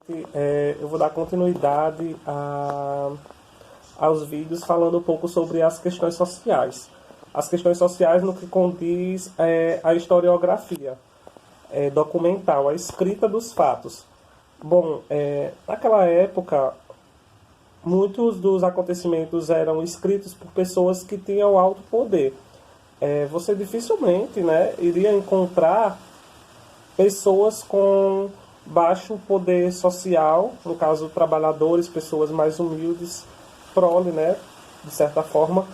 Eu vou dar continuidade aos vídeos falando um pouco sobre as questões sociais. As questões sociais no que condiz a historiografia documental, a escrita dos fatos. Bom, naquela época, muitos dos acontecimentos eram escritos por pessoas que tinham alto poder. Você dificilmente, né, iria encontrar pessoas com baixo poder social, no caso trabalhadores, pessoas mais humildes, prole, né, de certa forma,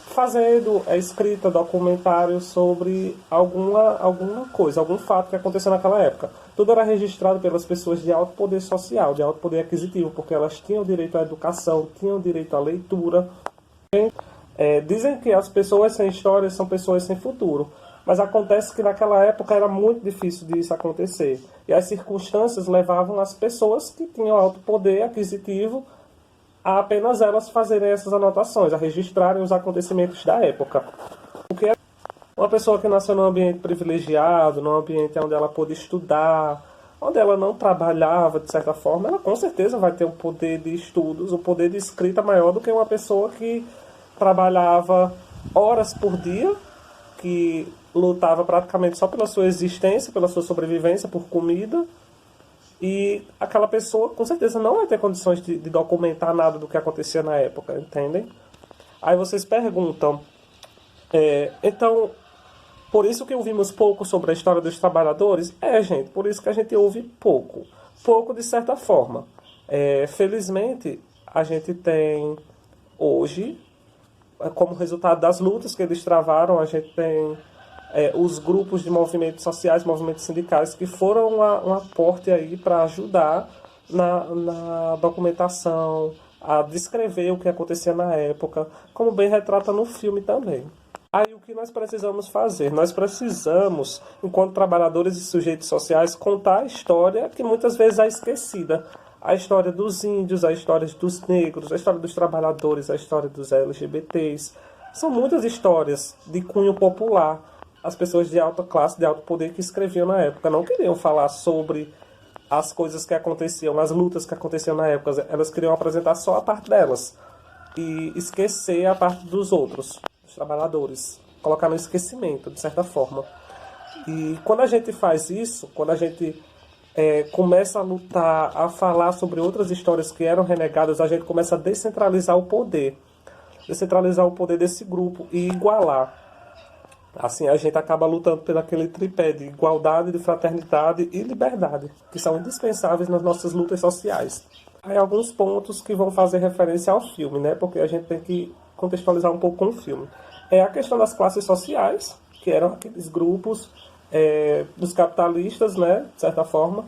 fazendo escrita, documentário sobre alguma coisa, algum fato que aconteceu naquela época. Tudo era registrado pelas pessoas de alto poder social, de alto poder aquisitivo, porque elas tinham direito à educação, tinham direito à leitura. Dizem que as pessoas sem história são pessoas sem futuro, mas acontece que naquela época era muito difícil disso acontecer. E as circunstâncias levavam as pessoas que tinham alto poder aquisitivo a apenas elas fazerem essas anotações, a registrarem os acontecimentos da época. Porque uma pessoa que nasceu num ambiente privilegiado, num ambiente onde ela pôde estudar, onde ela não trabalhava de certa forma, ela com certeza vai ter um poder de estudos, um poder de escrita maior do que uma pessoa que trabalhava horas por dia, que lutava praticamente só pela sua existência, pela sua sobrevivência, por comida. E aquela pessoa com certeza não vai ter condições de documentar nada do que acontecia na época, entendem? Aí vocês perguntam, então, por isso que ouvimos pouco sobre a história dos trabalhadores? Gente, por isso que a gente ouve pouco. Pouco de certa forma. Felizmente, a gente tem hoje, como resultado das lutas que eles travaram, a gente tem os grupos de movimentos sociais, movimentos sindicais, que foram um aporte aí para ajudar na documentação, a descrever o que acontecia na época, como bem retrata no filme também. Aí o que nós precisamos fazer? Nós precisamos, enquanto trabalhadores e sujeitos sociais, contar a história que muitas vezes é esquecida. A história dos índios, a história dos negros, a história dos trabalhadores, a história dos LGBTs. São muitas histórias de cunho popular. As pessoas de alta classe, de alto poder que escreviam na época não queriam falar sobre as coisas que aconteciam, as lutas que aconteciam na época. Elas queriam apresentar só a parte delas e esquecer a parte dos outros, dos trabalhadores. Colocar no esquecimento, de certa forma. E quando a gente faz isso, quando a gente começa a lutar, a falar sobre outras histórias que eram renegadas, a gente começa a descentralizar o poder. Descentralizar o poder desse grupo e igualar. Assim a gente acaba lutando pelo aquele tripé de igualdade, de fraternidade e liberdade, que são indispensáveis nas nossas lutas sociais. Aí alguns pontos que vão fazer referência ao filme, né? Porque a gente tem que contextualizar um pouco com o filme. A questão das classes sociais, que eram aqueles grupos dos capitalistas, né? De certa forma.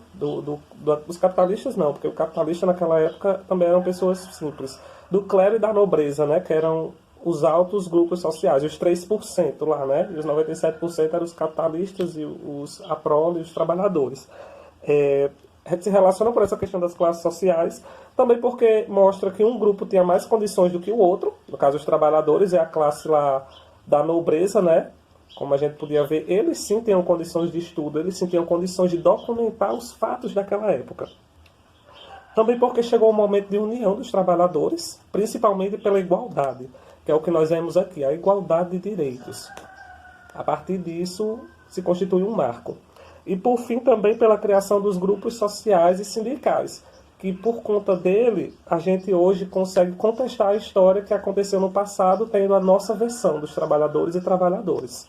Dos capitalistas não, porque o capitalista naquela época também eram pessoas simples. Do clero e da nobreza, né? Que eram os altos grupos sociais, os 3% lá, né? E os 97% eram os capitalistas e a prole e os trabalhadores. A gente se relaciona por essa questão das classes sociais, também porque mostra que um grupo tinha mais condições do que o outro, no caso os trabalhadores é a classe lá da nobreza, né? Como a gente podia ver, eles sim tinham condições de estudo, eles sim tinham condições de documentar os fatos daquela época. Também porque chegou o momento de união dos trabalhadores, principalmente pela igualdade, que é o que nós vemos aqui, a igualdade de direitos. A partir disso, se constitui um marco. E, por fim, também pela criação dos grupos sociais e sindicais, que, por conta dele, a gente hoje consegue contestar a história que aconteceu no passado, tendo a nossa versão dos trabalhadores e trabalhadoras.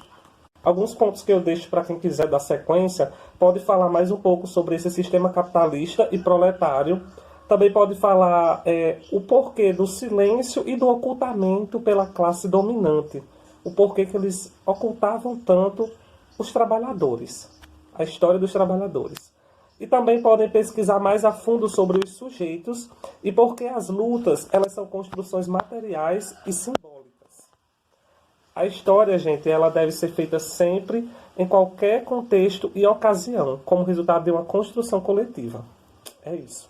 Alguns pontos que eu deixo para quem quiser dar sequência, pode falar mais um pouco sobre esse sistema capitalista e proletário. Também pode falar o porquê do silêncio e do ocultamento pela classe dominante. O porquê que eles ocultavam tanto os trabalhadores. A história dos trabalhadores. E também podem pesquisar mais a fundo sobre os sujeitos e porque as lutas elas são construções materiais e simbólicas. A história, gente, ela deve ser feita sempre, em qualquer contexto e ocasião, como resultado de uma construção coletiva. É isso.